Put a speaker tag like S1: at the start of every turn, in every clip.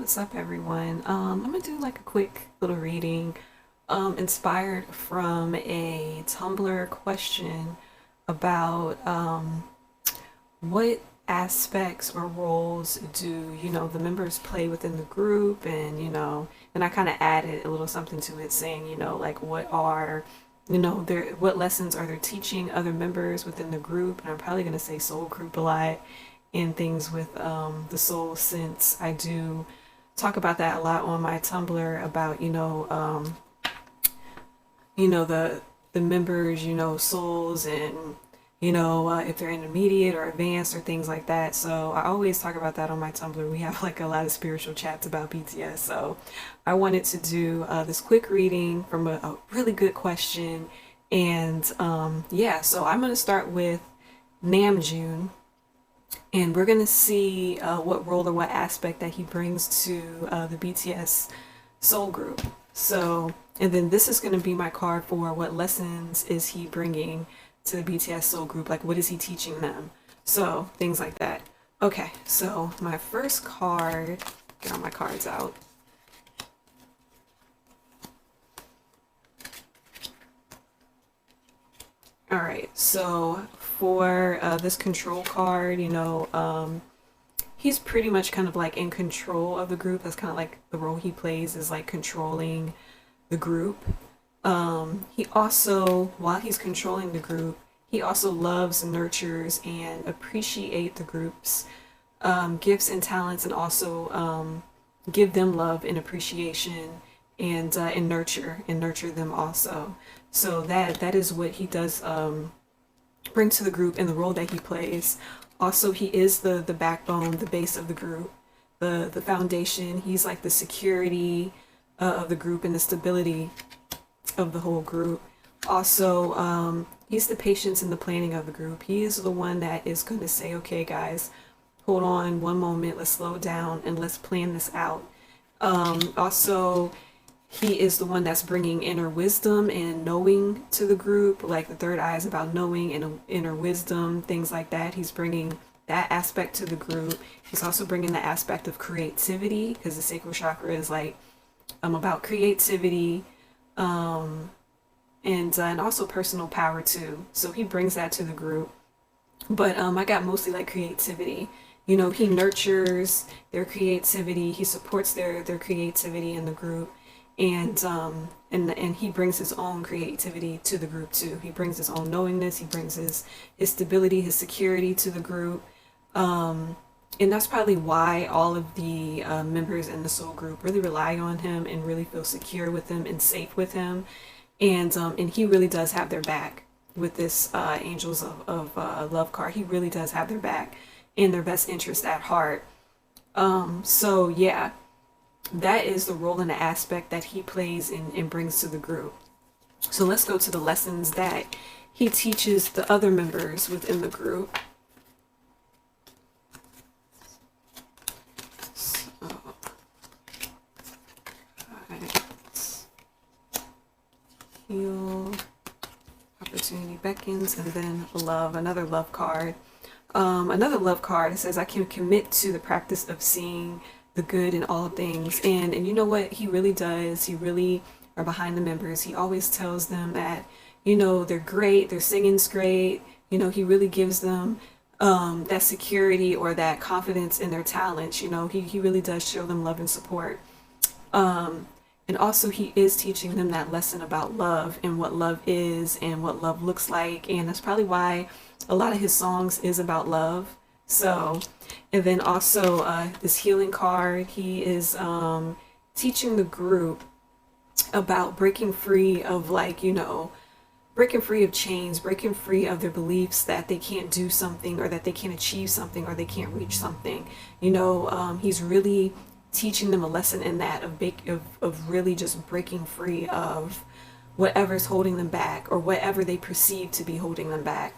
S1: what's up everyone? I'm gonna do like a quick little reading inspired from a Tumblr question about what aspects or roles do the members play within the group, and and I kind of added a little something to it saying like what are their what lessons are they teaching other members within the group. And I'm probably going to say soul group a lot and things with the soul, since I do talk about that a lot on my Tumblr about the members souls, and if they're intermediate or advanced or things like that. So I always talk about that on my Tumblr. We have like a lot of spiritual chats about BTS. So I wanted to do this quick reading from a really good question. And yeah, so I'm going to start with Namjoon, and we're going to see what role or what aspect that he brings to the BTS soul group. So, and then this is going to be my card for what lessons is he bringing to the BTS soul group, like what is he teaching them, so things like that. Okay, so my first card, get all my cards out. All right, so for this control card, he's pretty much kind of like in control of the group. That's kind of like the role he plays, is like controlling the group. He also, while he's controlling the group, he also loves, nurtures, and appreciate the group's gifts and talents, and also give them love and appreciation, and nurture them also. So that is what he does bring to the group and the role that he plays. Also, he is the backbone, the base of the group, the foundation. He's like the security of the group and the stability of the whole group. Also, he's the patience and the planning of the group. He is the one that is going to say, okay guys, hold on one moment, let's slow down and let's plan this out. Also, he is the one that's bringing inner wisdom and knowing to the group, like the third eye is about knowing and inner wisdom, things like that. He's bringing that aspect to the group. He's also bringing the aspect of creativity, because the sacral chakra is like about creativity, and also personal power too. So he brings that to the group. But I got mostly like creativity. He nurtures their creativity. He supports their creativity in the group, and he brings his own creativity to the group too. He brings his own knowingness. He brings his stability, his security to the group. And that's probably why all of the members in the soul group really rely on him and really feel secure with him and safe with him. And he really does have their back with this Angels of Love card. He really does have their back and their best interest at heart. So yeah, that is the role and the aspect that he plays and brings to the group. So let's go to the lessons that he teaches the other members within the group. Heal, opportunity beckons, and then love, another love card. Another love card, it says, I can commit to the practice of seeing the good in all things. And you know what he really does, he really are behind the members. He always tells them that they're great, their singing's great. He really gives them that security or that confidence in their talents. He really does show them love and support. And also he is teaching them that lesson about love and what love is and what love looks like. And that's probably why a lot of his songs is about love. So, and then also this healing card, he is teaching the group about breaking free of breaking free of chains, breaking free of their beliefs that they can't do something, or that they can't achieve something, or they can't reach something. He's really teaching them a lesson in that of really just breaking free of whatever's holding them back, or whatever they perceive to be holding them back.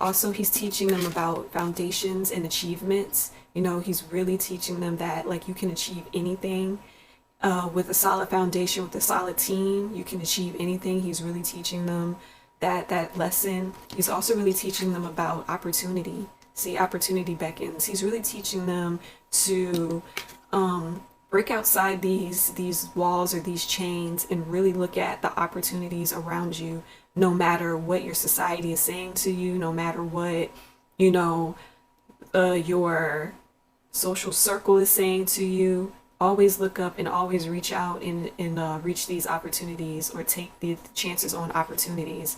S1: Also, he's teaching them about foundations and achievements. He's really teaching them that like you can achieve anything with a solid foundation, with a solid team. You can achieve anything. He's really teaching them that lesson. He's also really teaching them about opportunity. See, opportunity beckons. He's really teaching them to break outside these walls or these chains and really look at the opportunities around you, no matter what your society is saying to you, no matter what, you know, your social circle is saying to you. Always look up and always reach out and reach these opportunities, or take the chances on opportunities,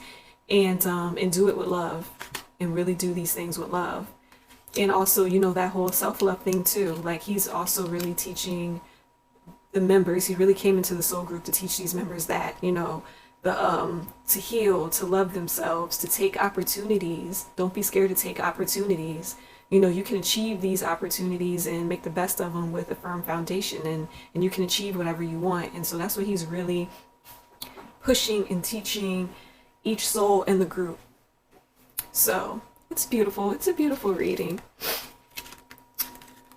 S1: and do it with love, and really do these things with love. And also, you know, that whole self-love thing too. Like, he's also really teaching the members. He really came into the soul group to teach these members that, you know, the to heal, to love themselves, to take opportunities. Don't be scared to take opportunities. You know, you can achieve these opportunities and make the best of them with a firm foundation, and you can achieve whatever you want. And so that's what he's really pushing and teaching each soul in the group. So it's beautiful. It's a beautiful reading.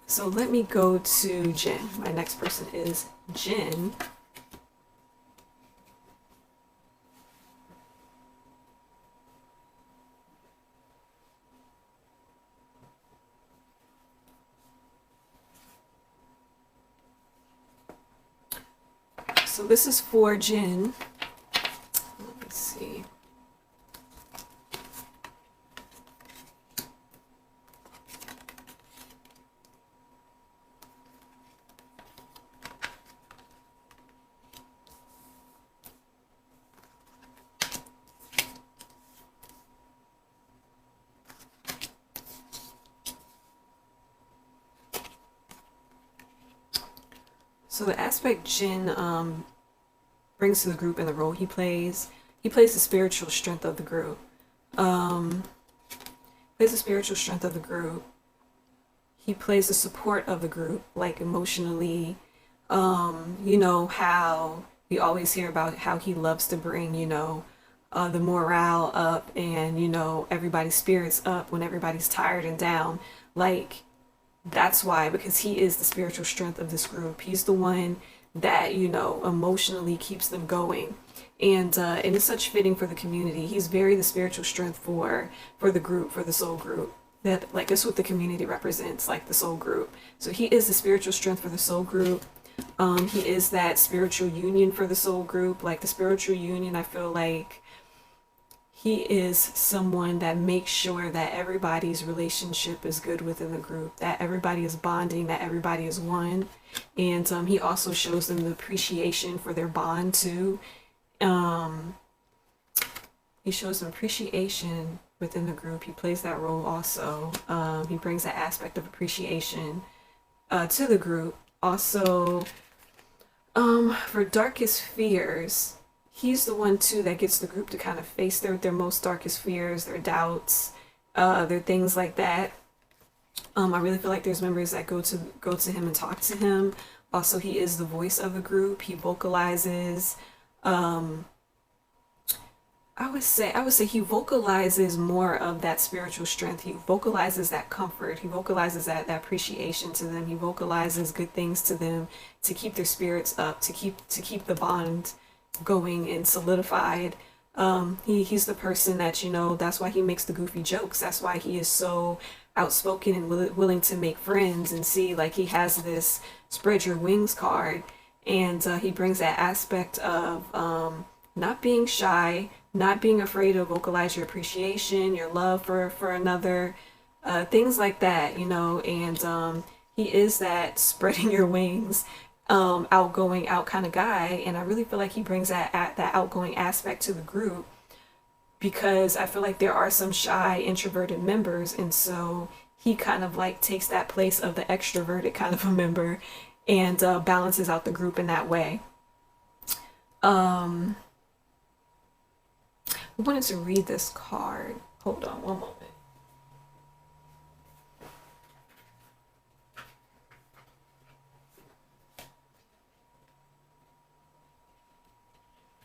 S1: So let me go to Jin. My next person is Jin. So this is for Jin. Let me see. So the aspect Jin brings to the group and the role he plays the spiritual strength of the group. Plays the spiritual strength of the group. He plays the support of the group, like emotionally. You know how we always hear about how he loves to bring, you know, the morale up, and, you know, everybody's spirits up when everybody's tired and down. Like, that's why, because he is the spiritual strength of this group. He's the one that, you know, emotionally keeps them going, and it's such fitting for the community. He's very the spiritual strength for the group, for the soul group. That, like, that's what the community represents, like the soul group. So he is the spiritual strength for the soul group. He is that spiritual union for the soul group. Like, the spiritual union, I feel like he is someone that makes sure that everybody's relationship is good within the group, that everybody is bonding, that everybody is one. And he also shows them the appreciation for their bond too. He shows them appreciation within the group. He plays that role also. He brings that aspect of appreciation to the group. Also, for darkest fears, he's the one too that gets the group to kind of face their most darkest fears, their doubts, their things like that. I really feel like there's members that go to him and talk to him. Also, he is the voice of the group. He vocalizes. I would say he vocalizes more of that spiritual strength. He vocalizes that comfort. He vocalizes that appreciation to them. He vocalizes good things to them to keep their spirits up, to keep the bond going and solidified. He's the person that, you know, that's why he makes the goofy jokes. That's why he is so outspoken and willing to make friends. And see, like, he has this spread your wings card, and he brings that aspect of not being shy, not being afraid to vocalize your appreciation, your love for another, things like that, you know. And he is that spreading your wings, outgoing out kind of guy. And I really feel like he brings that outgoing aspect to the group, because I feel like there are some shy introverted members, and so he kind of like takes that place of the extroverted kind of a member, and balances out the group in that way. I wanted to read this card. Hold on one moment.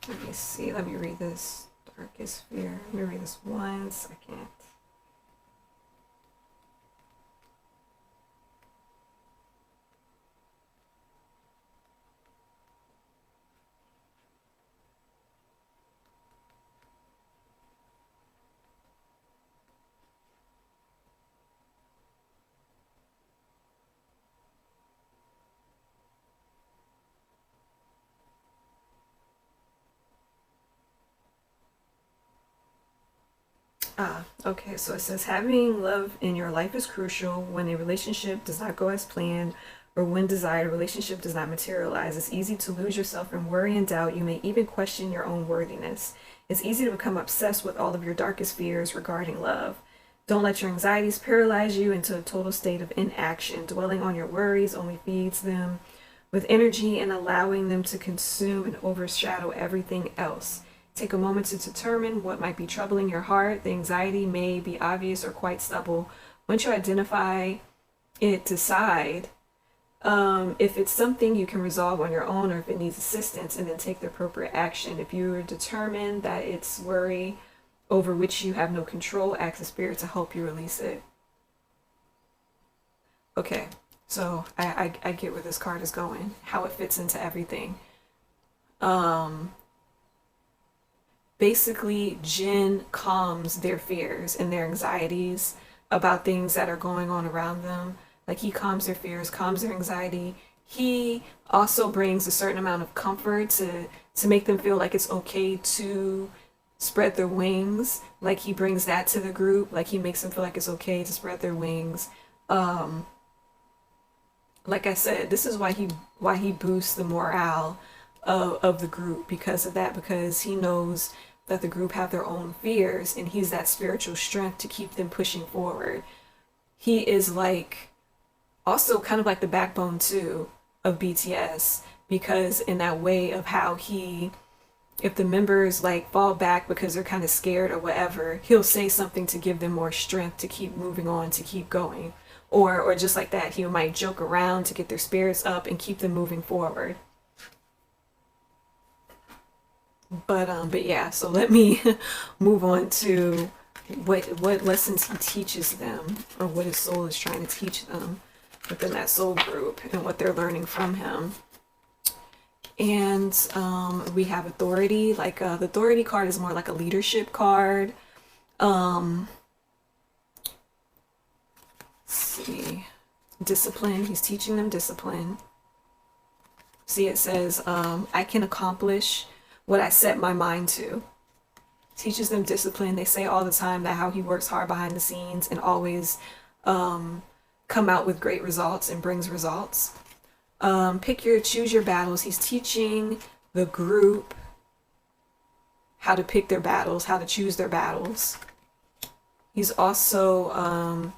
S1: Let me see. Let me read this darkest fear. Let me read this 1 second. Okay, so it says having love in your life is crucial when a relationship does not go as planned or when desired, a relationship does not materialize. It's easy to lose yourself in worry and doubt. You may even question your own worthiness. It's easy to become obsessed with all of your darkest fears regarding love. Don't let your anxieties paralyze you into a total state of inaction. Dwelling on your worries only feeds them with energy and allowing them to consume and overshadow everything else. Take a moment to determine what might be troubling your heart. The anxiety may be obvious or quite subtle. Once you identify it, decide if it's something you can resolve on your own or if it needs assistance, and then take the appropriate action. If you are determined that it's worry over which you have no control, ask the spirit to help you release it. Okay, so I get where this card is going, how it fits into everything. Basically, Jin calms their fears and their anxieties about things that are going on around them. Like, he calms their fears, calms their anxiety. He also brings a certain amount of comfort to make them feel like it's okay to spread their wings. Like, he brings that to the group. Like, he makes them feel like it's okay to spread their wings. Like I said, this is why he boosts the morale of the group, because of that, because he knows that the group have their own fears and he's that spiritual strength to keep them pushing forward. He is like also kind of like the backbone too of BTS, because in that way of how he, if the members like fall back because they're kind of scared or whatever, he'll say something to give them more strength to keep moving on, to keep going. Or just like that, he might joke around to get their spirits up and keep them moving forward. But yeah, so let me move on to what lessons he teaches them, or what his soul is trying to teach them within that soul group, and what they're learning from him. And we have authority. Like, the authority card is more like a leadership card. Let's see, discipline. He's teaching them discipline. See, it says, I can accomplish what I set my mind to. Teaches them discipline. They say all the time that how he works hard behind the scenes and always come out with great results and brings results. Choose your battles. He's teaching the group how to pick their battles, how to choose their battles. He's also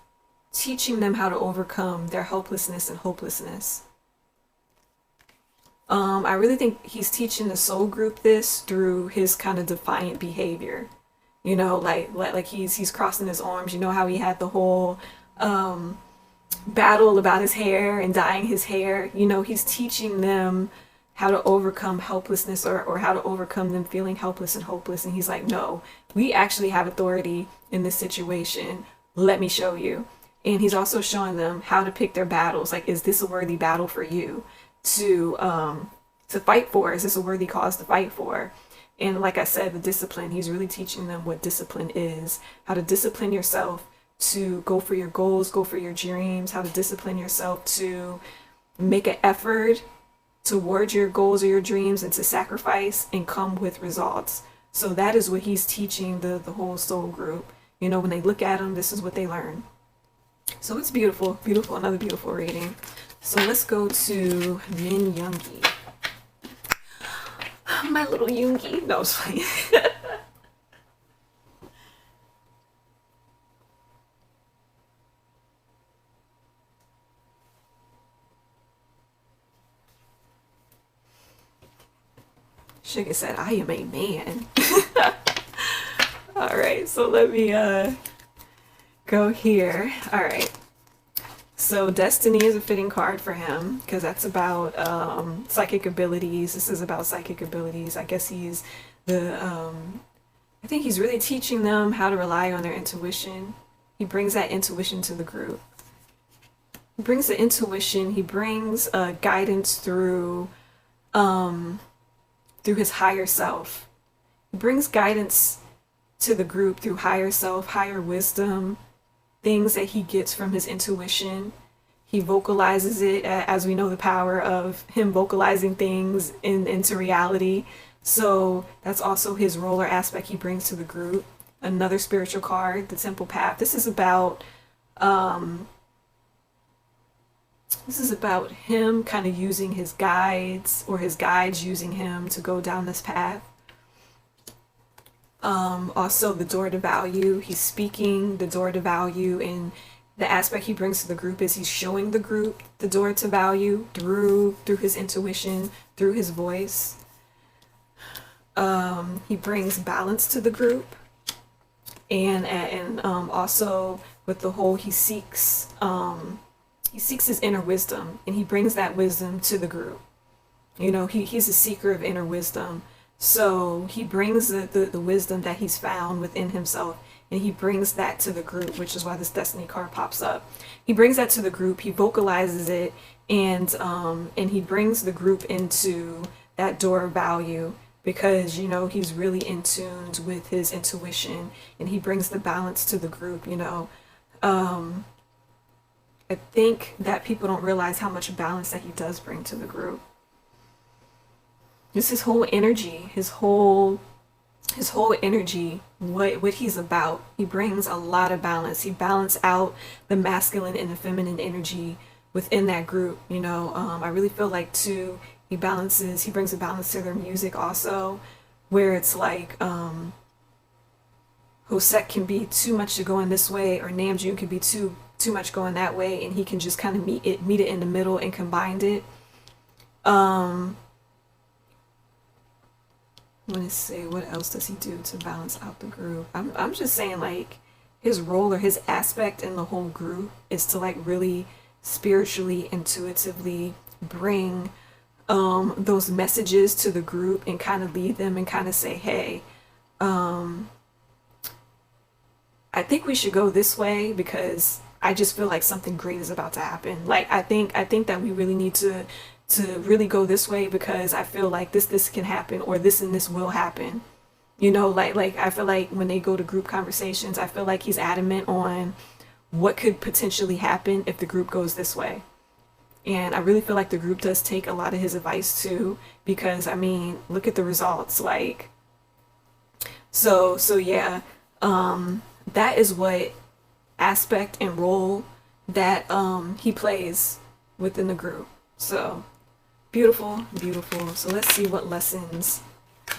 S1: teaching them how to overcome their helplessness and hopelessness. I really think he's teaching the soul group this through his kind of defiant behavior. You know, like he's crossing his arms. You know how he had the whole battle about his hair and dyeing his hair. You know, he's teaching them how to overcome helplessness, or how to overcome them feeling helpless and hopeless. And he's like, no, we actually have authority in this situation. Let me show you. And he's also showing them how to pick their battles. Like, is this a worthy battle for you to fight for? Is this a worthy cause to fight for? And like I said, the discipline, he's really teaching them what discipline is, how to discipline yourself to go for your goals, go for your dreams, how to discipline yourself to make an effort towards your goals or your dreams, and to sacrifice and come with results. So that is what he's teaching the whole soul group. You know, when they look at him, this is what they learn. So it's beautiful, beautiful, another beautiful reading. So let's go to Min Yoongi. My little Yoongi. No, it's fine. Suga said, I am a man. All right, so let me go here. All right. So Destiny is a fitting card for him, because that's about psychic abilities. This is about psychic abilities. I guess he's I think he's really teaching them how to rely on their intuition. He brings that intuition to the group. He brings the intuition. He brings guidance through his higher self. He brings guidance to the group through higher self, higher wisdom, things that he gets from his intuition. He vocalizes it, as we know the power of him vocalizing things into reality. So that's also his role or aspect he brings to the group. another spiritual card, the Temple Path. Um, this is about him kind of using his guides, or his guides using him to go down this path. Also the door to value. He's speaking the door to value, and the aspect he brings to the group is he's showing the group the door to value through his intuition, through his voice. He brings balance to the group, and also with the whole, he seeks his inner wisdom, and he brings that wisdom to the group. You know, he's a seeker of inner wisdom. So he brings the wisdom that he's found within himself, and he brings that to the group, which is why this Destiny card pops up. He brings that to the group, he vocalizes it, and he brings the group into that door of value, because, you know, he's really in tune with his intuition, and he brings the balance to the group, you know. I think that people don't realize how much balance that he does bring to the group. Just his whole energy, his whole energy, what he's about. He brings a lot of balance. He balances out the masculine and the feminine energy within that group. You know, I really feel like too, he brings a balance to their music also, where it's like Hosek can be too much to go in this way, or Namjoon can be too much going that way, and he can just kind of meet it in the middle and combine it. I want to say, what else does he do to balance out the group? I'm just saying, like, his role or his aspect in the whole group is to, like, really spiritually, intuitively bring those messages to the group and kind of lead them and kind of say, hey, I think we should go this way, because I just feel like something great is about to happen. Like, I think that we really need to really go this way, because I feel like this can happen, or this and this will happen. You know, like I feel like when they go to group conversations, I feel like he's adamant on what could potentially happen if the group goes this way. And I really feel like the group does take a lot of his advice too, because I mean, look at the results. Like, so yeah, that is what aspect and role that he plays within the group. So beautiful. So let's see what lessons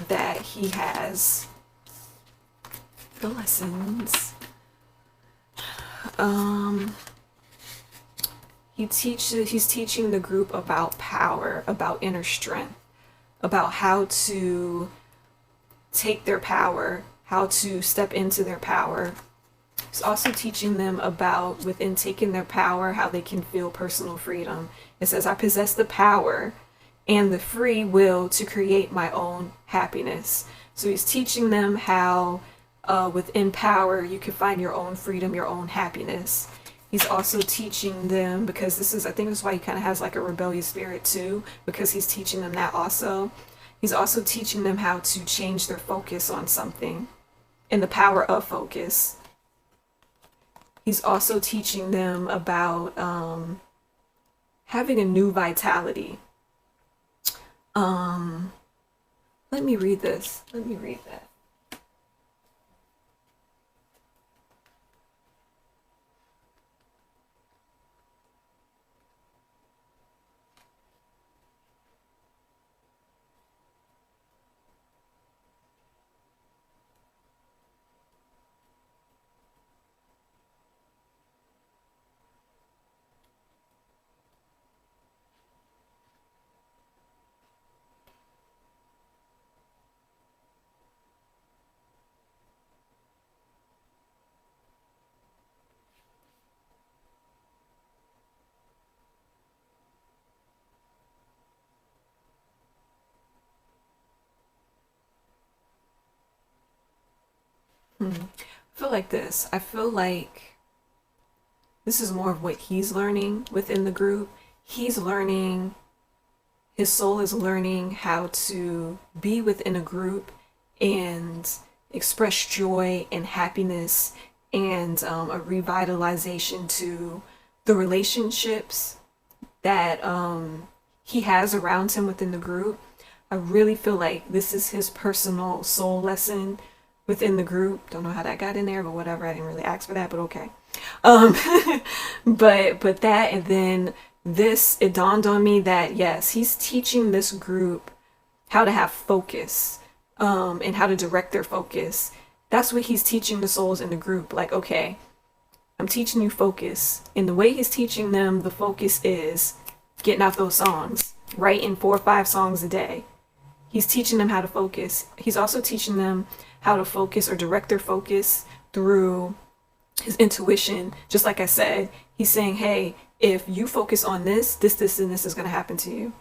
S1: that he has. The lessons. He's teaching the group about power, about inner strength, about how to take their power, how to step into their power. He's also teaching them about, within taking their power, how they can feel personal freedom. It says, I possess the power and the free will to create my own happiness. So he's teaching them how within power you can find your own freedom, your own happiness. He's also teaching them, because I think that's why he kind of has like a rebellious spirit too, because he's teaching them that also. He's also teaching them how to change their focus on something, and the power of focus. He's also teaching them about having a new vitality. Let me read this. Let me read that. I feel like this. I feel like this is more of what he's learning within the group. He's learning, his soul is learning how to be within a group and express joy and happiness, and a revitalization to the relationships that he has around him within the group. I really feel like this is his personal soul lesson within the group. Don't know how that got in there, but whatever. I didn't really ask for that, but okay. Um, but that, and then this, it dawned on me that yes, he's teaching this group how to have focus, and how to direct their focus. That's what he's teaching the souls in the group. Like, okay, I'm teaching you focus. And the way he's teaching them, the focus is getting out those songs, writing 4 or 5 songs a day. He's teaching them how to focus. He's also teaching them how to focus or direct their focus through his intuition. Just like I said, he's saying, hey, if you focus on this, and this is going to happen to you.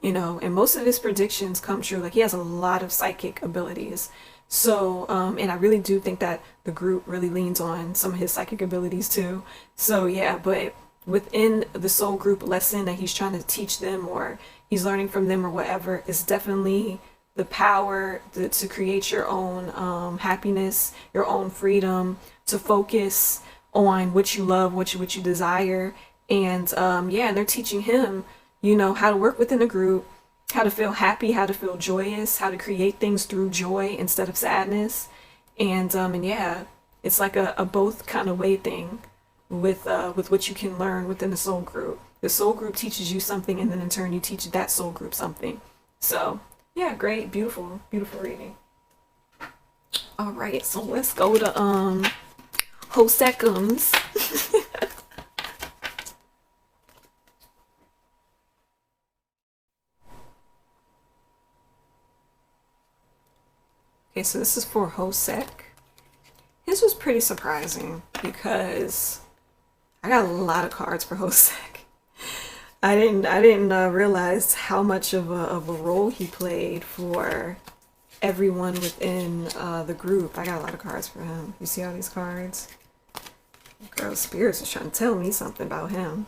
S1: You know, and most of his predictions come true. Like, he has a lot of psychic abilities. So, and I really do think that the group really leans on some of his psychic abilities too. So yeah, but within the soul group lesson that he's trying to teach them, or he's learning from them or whatever, is definitely the power to create your own happiness, your own freedom, to focus on what you love, what you desire. And yeah, and they're teaching him, you know, how to work within a group, how to feel happy, how to feel joyous, how to create things through joy instead of sadness. And yeah, it's like a both kind of way thing with what you can learn within the soul group. The soul group teaches you something, and then in turn you teach that soul group something. So yeah, great, beautiful, beautiful reading. All right, so let's go to Hosekums. Okay, so this is for Hosek. His was pretty surprising because I got a lot of cards for Hosek. I didn't realize how much of a role he played for everyone within the group. I got a lot of cards for him. You see all these cards? Girl, Spirits is trying to tell me something about him.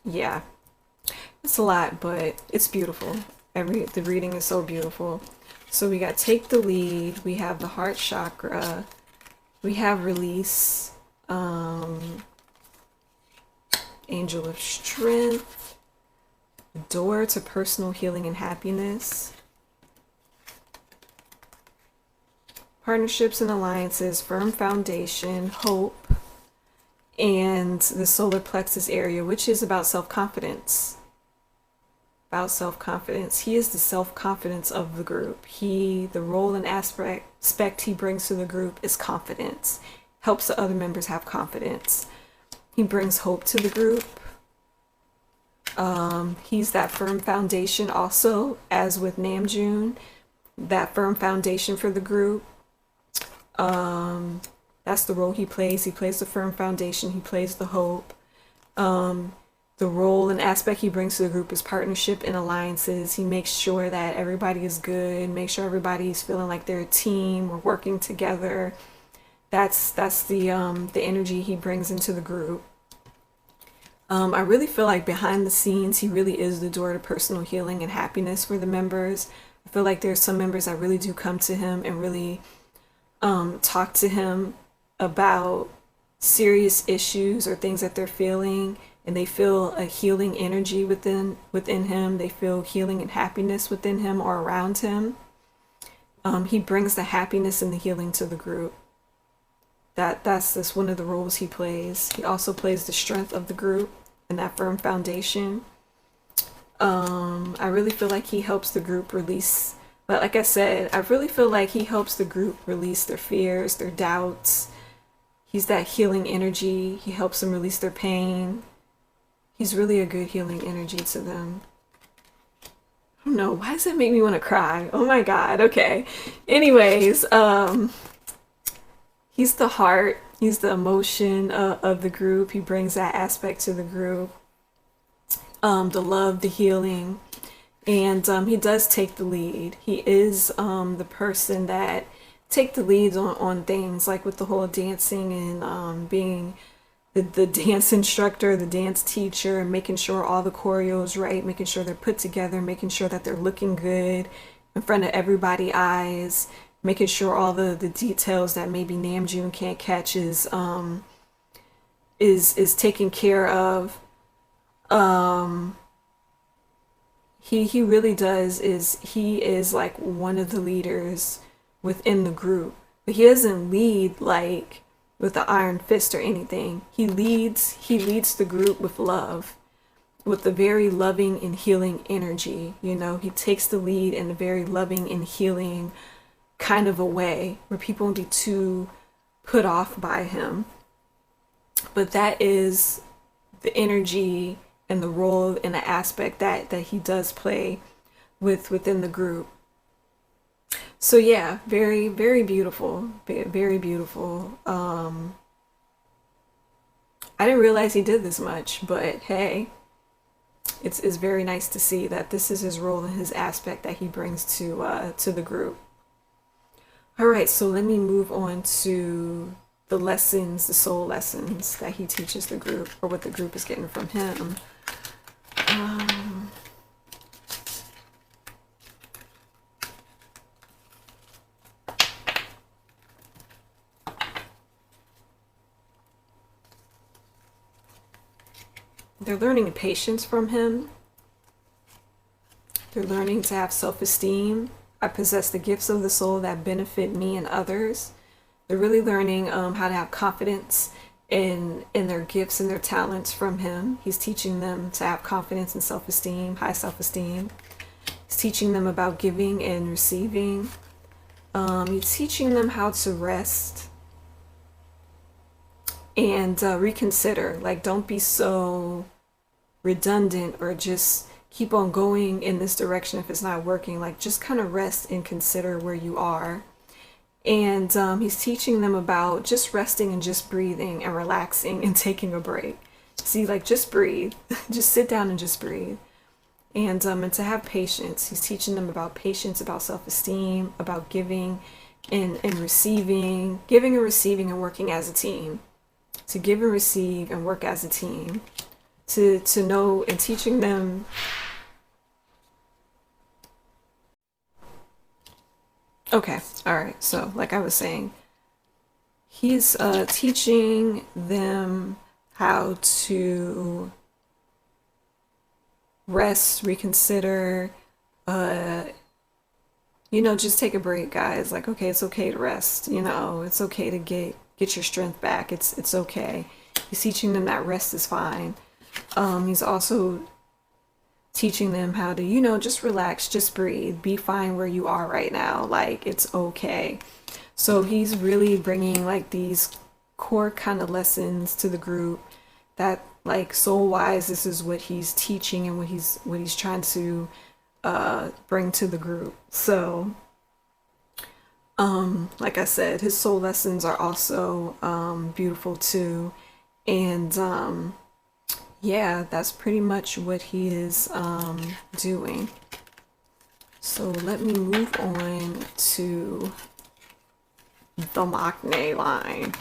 S1: Yeah, it's a lot, but it's beautiful. The reading is so beautiful. So we got Take the Lead, we have the Heart Chakra, we have Release, Angel of Strength, Door to Personal Healing and Happiness, Partnerships and Alliances, Firm Foundation, Hope, and the Solar Plexus area, which is about self-confidence. About self-confidence. He is the self-confidence of the group. The role and aspect he brings to the group is confidence. Helps the other members have confidence. He brings hope to the group. He's that firm foundation also, as with Namjoon. That firm foundation for the group. That's the role he plays. He plays the firm foundation. He plays the hope. The role and aspect he brings to the group is partnership and alliances. He makes sure that everybody is good, make sure everybody's feeling like they're a team, we're working together. That's the energy he brings into the group. I really feel like behind the scenes, he really is the door to personal healing and happiness for the members. I feel like there's some members that really do come to him and really talk to him about serious issues or things that they're feeling, and they feel a healing energy within him. They feel healing and happiness within him or around him. He brings the happiness and the healing to the group. That's one of the roles he plays. He also plays the strength of the group and that firm foundation. I really feel like he helps the group release, but like I said, I really feel like he helps the group release their fears, their doubts. He's that healing energy. He helps them release their pain. He's really a good healing energy to them. I don't know, why does that make me want to cry? Oh my God, okay. Anyways, he's the heart, he's the emotion of the group. He brings that aspect to the group. The love, the healing, and he does take the lead. He is the person that take the leads on things, like with the whole dancing and being the dance instructor, the dance teacher, and making sure all the choreo is right, making sure they're put together, making sure that they're looking good in front of everybody's eyes, making sure all the details that maybe Namjoon can't catch is taken care of. he really does is he is like one of the leaders within the group, but he doesn't lead like with the iron fist or anything. He leads the group with love, with a very loving and healing energy. You know, he takes the lead in a very loving and healing kind of a way where people won't be too put off by him. But that is the energy and the role and the aspect that he does play within the group. So yeah, very very beautiful, very beautiful. I didn't realize he did this much, but hey, it's very nice to see that this is his role and his aspect that he brings to the group. All right, so let me move on to the lessons, the soul lessons that he teaches the group, or what the group is getting from him. Um, they're learning patience from him. They're learning to have self-esteem. I possess the gifts of the soul that benefit me and others. They're really learning how to have confidence in their gifts and their talents from him. He's teaching them to have confidence and self-esteem, high self-esteem. He's teaching them about giving and receiving. He's teaching them how to rest and reconsider. Like, don't be so redundant or just keep on going in this direction if it's not working. Like, just kind of rest and consider where you are. And he's teaching them about just resting and just breathing and relaxing and taking a break. See, like, just breathe. Just sit down and just breathe. And to have patience. He's teaching them about patience, about self-esteem, about giving and receiving, giving and receiving and working as a team. To give and receive and work as a team. To know, and teaching them. Okay, all right. So, like I was saying, he's teaching them how to rest, reconsider, uh, just take a break, guys. Like, okay, it's okay to rest. It's okay to get your strength back. It's okay. He's teaching them that rest is fine. He's also teaching them how to, just relax, just breathe, be fine where you are right now. Like, it's okay. So he's really bringing like these core kind of lessons to the group that, like, soul wise, this is what he's teaching and what he's trying to bring to the group. So like I said, his soul lessons are also beautiful too. And yeah, that's pretty much what he is doing. So let me move on to the Maknae line.